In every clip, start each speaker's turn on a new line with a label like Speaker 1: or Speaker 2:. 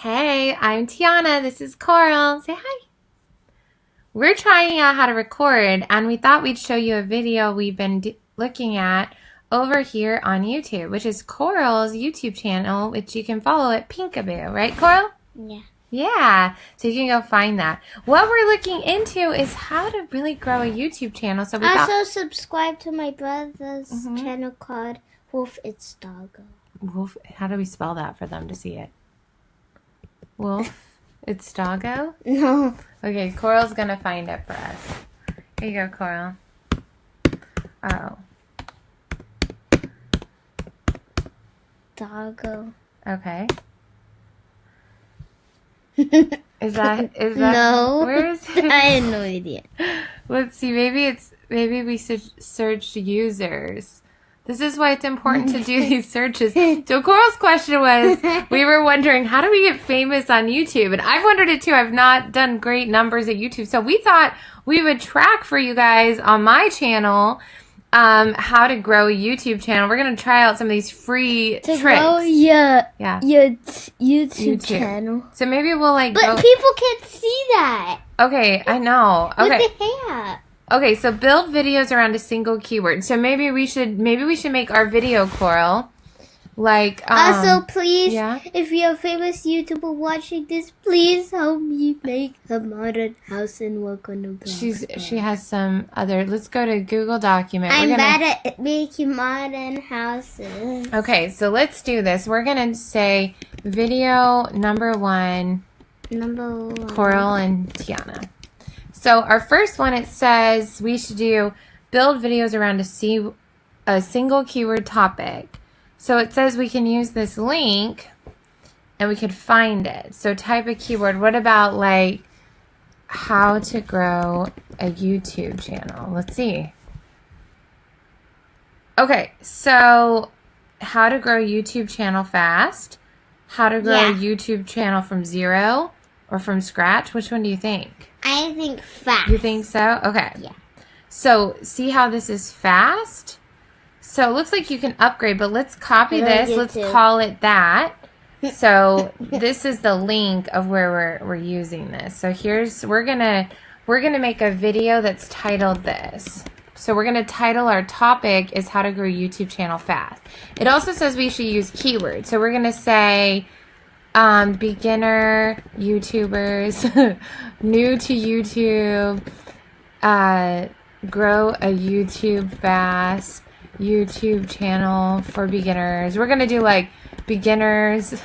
Speaker 1: Hey, I'm Tiana. This is Coral. Say hi. We're trying out how to record, and we thought we'd show you a video we've been looking at over here on YouTube, which is Coral's YouTube channel, which you can follow at Pinkaboo. Right, Coral?
Speaker 2: Yeah.
Speaker 1: Yeah, so you can go find that. What we're looking into is how to really grow a YouTube channel. So we
Speaker 2: also subscribe to my brother's channel called Wolf It's Doggo.
Speaker 1: Wolf, how do we spell that for them to see it? Wolf It's Doggo?
Speaker 2: No.
Speaker 1: Okay, Coral's gonna find it for us. Here you go, Coral. Oh.
Speaker 2: Doggo.
Speaker 1: Okay. Is that
Speaker 2: No.
Speaker 1: Where is it?
Speaker 2: I have no idea.
Speaker 1: Let's see, maybe we should search users. This is why it's important to do these searches. So Coral's question was, we were wondering, how do we get famous on YouTube? And I've wondered it too. I've not done great numbers at YouTube. So we thought we would track for you guys on my channel how to grow a YouTube channel. We're going to try out some of these free
Speaker 2: To
Speaker 1: tricks.
Speaker 2: grow your YouTube
Speaker 1: YouTube.
Speaker 2: channel.
Speaker 1: So maybe we'll
Speaker 2: But
Speaker 1: go.
Speaker 2: people can't see that.
Speaker 1: Okay, I know. Okay.
Speaker 2: With the hair.
Speaker 1: Okay, so build videos around a single keyword. So maybe we should make our video, Coral, like
Speaker 2: Also, please,
Speaker 1: yeah?
Speaker 2: if you're a famous YouTuber watching this, please help me make a modern house and work on the blog.
Speaker 1: She has some other. Let's go to Google Document.
Speaker 2: I'm bad at making modern houses.
Speaker 1: Okay, so let's do this. We're gonna say video number 1,
Speaker 2: Number 1.
Speaker 1: Coral and Tiana. So our first one, it says we should build videos around a single keyword topic. So it says we can use this link and we could find it. So type a keyword. What about like how to grow a YouTube channel? Let's see. Okay, so how to grow a YouTube channel fast, how to grow a YouTube channel from zero or from scratch. Which one do you think?
Speaker 2: I think fast.
Speaker 1: You think so? Okay.
Speaker 2: Yeah.
Speaker 1: So see how this is fast? So it looks like you can upgrade, but let's copy this. Let's call it that. So this is the link of where we're using this. So we're gonna make a video that's titled this. So we're gonna title our topic is how to grow a YouTube channel fast. It also says we should use keywords. So we're gonna say beginner YouTubers, new to YouTube, grow a YouTube fast, YouTube channel for beginners. We're going to do like beginners.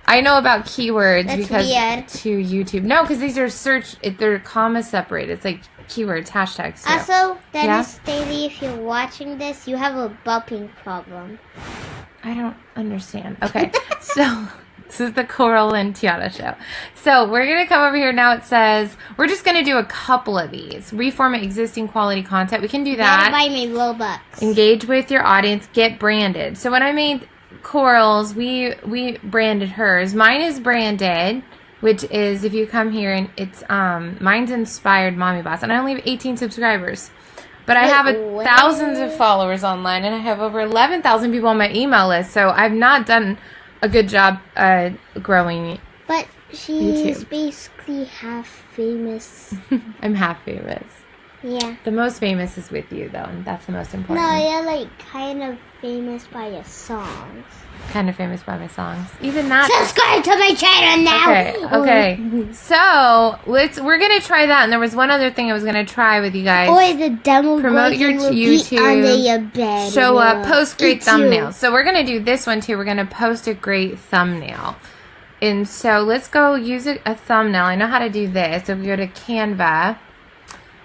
Speaker 1: I know about keywords because
Speaker 2: weird.
Speaker 1: To YouTube. No, because these are they're comma separated. It's like keywords, hashtags. So.
Speaker 2: Also, Dennis Daly, if you're watching this, you have a burping problem.
Speaker 1: I don't understand. Okay, so this is the Coral and Tiana show. So we're going to come over here. Now it says, we're just going to do a couple of these. Reformat existing quality content. We can do that.
Speaker 2: Buy me Robux.
Speaker 1: Engage with your audience. Get branded. So when I made Coral's, we branded hers. Mine is branded, which is, if you come here, and it's, mine's Inspired Mommy Boss. And I only have 18 subscribers. But I have thousands of followers online, and I have over 11,000 people on my email list. So I've not done a good job growing.
Speaker 2: But she's
Speaker 1: YouTube.
Speaker 2: basically half famous.
Speaker 1: I'm half famous.
Speaker 2: Yeah.
Speaker 1: The most famous is with you, though, and that's the most important.
Speaker 2: No, you're like kind of famous by your songs.
Speaker 1: Kind of famous by my songs. Even that.
Speaker 2: Subscribe to my channel now.
Speaker 1: Okay. So we're gonna try that, and there was one other thing I was gonna try with you guys.
Speaker 2: Or the demo
Speaker 1: Promote your
Speaker 2: will
Speaker 1: YouTube.
Speaker 2: Be under your bed.
Speaker 1: Show up. Post great thumbnails. So we're gonna do this one too. We're gonna post a great thumbnail. And so let's go use a thumbnail. I know how to do this. So we go to Canva.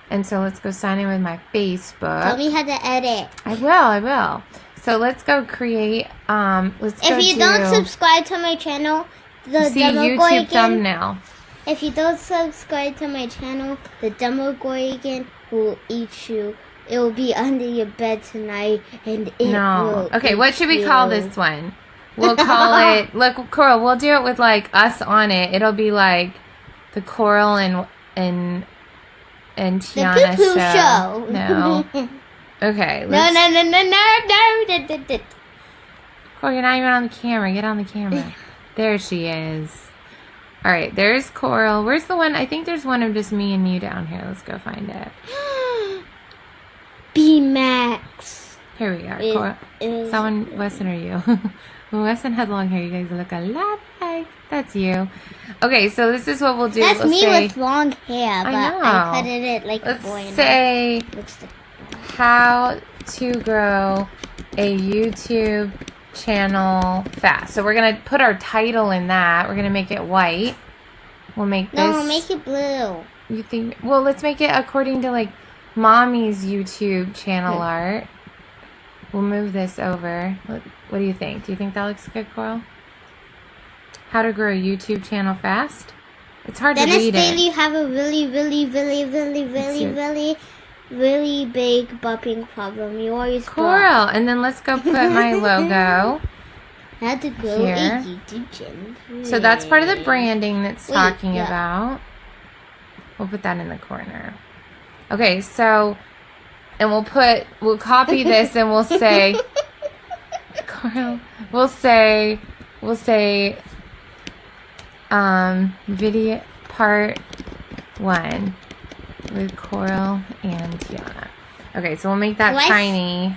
Speaker 1: And so let's go sign in with my Facebook.
Speaker 2: Tell me how to edit.
Speaker 1: I will. So let's go create,
Speaker 2: If you don't subscribe to my channel, the
Speaker 1: YouTube thumbnail.
Speaker 2: If you don't subscribe to my channel, the Demogorgon will eat you. It will be under your bed tonight, and it will
Speaker 1: Okay, what should we call this one? We'll call it, look, Coral, we'll do it with, like, us on it. It'll be, like, the Coral and Tiana
Speaker 2: the poo-poo show.
Speaker 1: No. Okay.
Speaker 2: No.
Speaker 1: Coral, you're not even on the camera. Get on the camera. There she is. All right, there's Coral. Where's the one? I think there's one of just me and you down here. Let's go find it.
Speaker 2: B-Max.
Speaker 1: Here we are. Coral. Is that one, Weston, or you? Weston had long hair. You guys look a lot like. That's you. Okay, so this is what we'll do.
Speaker 2: That's me with long hair, but I cut it like
Speaker 1: Let's
Speaker 2: a boy.
Speaker 1: Say how to grow a YouTube channel fast. So we're gonna put our title in that. We're gonna make it white. We'll make this.
Speaker 2: No, make it blue.
Speaker 1: You think? Well, let's make it according to like Mommy's YouTube channel art. We'll move this over. What do you think? Do you think that looks good, Coral? How to grow a YouTube channel fast? It's hard to read it.
Speaker 2: Dennis Bailey have a really big bumping problem. You always
Speaker 1: Coral, and then let's go put my logo.
Speaker 2: How to grow a YouTube channel.
Speaker 1: So that's part of the branding that's talking about. We'll put that in the corner. Okay, so, and we'll copy this and we'll say, Coral, we'll say, video part 1 with Coral and Tiana. Okay, so we'll make that tiny.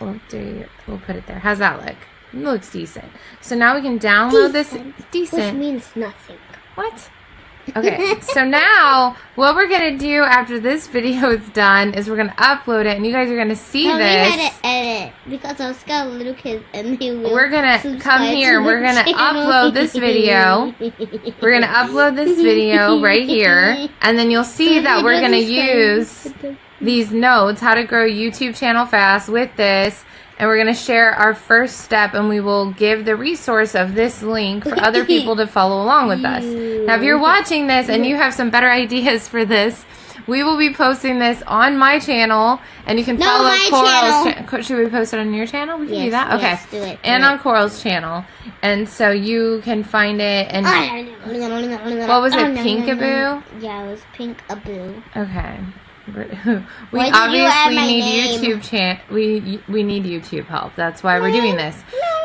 Speaker 1: We'll put it there. How's that look? It looks decent. So now we can download this. Decent.
Speaker 2: Which means nothing.
Speaker 1: What? Okay, so now what we're going to do after this video is done is we're going to upload it, and you guys are going to see this.
Speaker 2: We had to edit because I was got little kids, and they will.
Speaker 1: We're going to come here, and we're going to upload this video. We're going to upload this video right here, and then you'll see that we're going to use these notes, how to grow a YouTube channel fast with this. And we're going to share our first step, and we will give the resource of this link for other people to follow along with us. Now, if you're watching this and you have some better ideas for this, we will be posting this on my channel, and you can follow Coral's channel. Should we post it on your channel? We can do that? Okay.
Speaker 2: Yes, do it.
Speaker 1: And on Coral's channel. And so you can find it. And what was it, Pinkaboo?
Speaker 2: Yeah, it was Pinkaboo.
Speaker 1: Okay. We obviously need YouTube we need YouTube help. That's why we're doing this.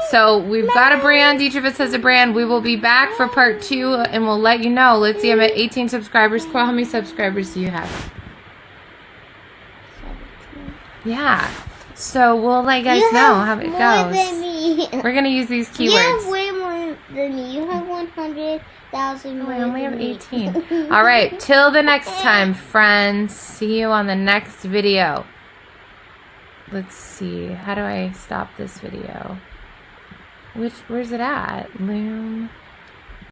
Speaker 1: So we've got a brand. Each of us has a brand. We will be back for part 2, and we'll let you know. Let's see, I'm at 18 subscribers. Coral, how many subscribers do you have? 17. Yeah. So we'll let you guys know how it goes.
Speaker 2: Than me.
Speaker 1: We're gonna use these keywords.
Speaker 2: You have way more than me. You have 100,000 more.
Speaker 1: I only have 18. All right. Till the next time, friends. See you on the next video. Let's see. How do I stop this video? Where's it at? Loom.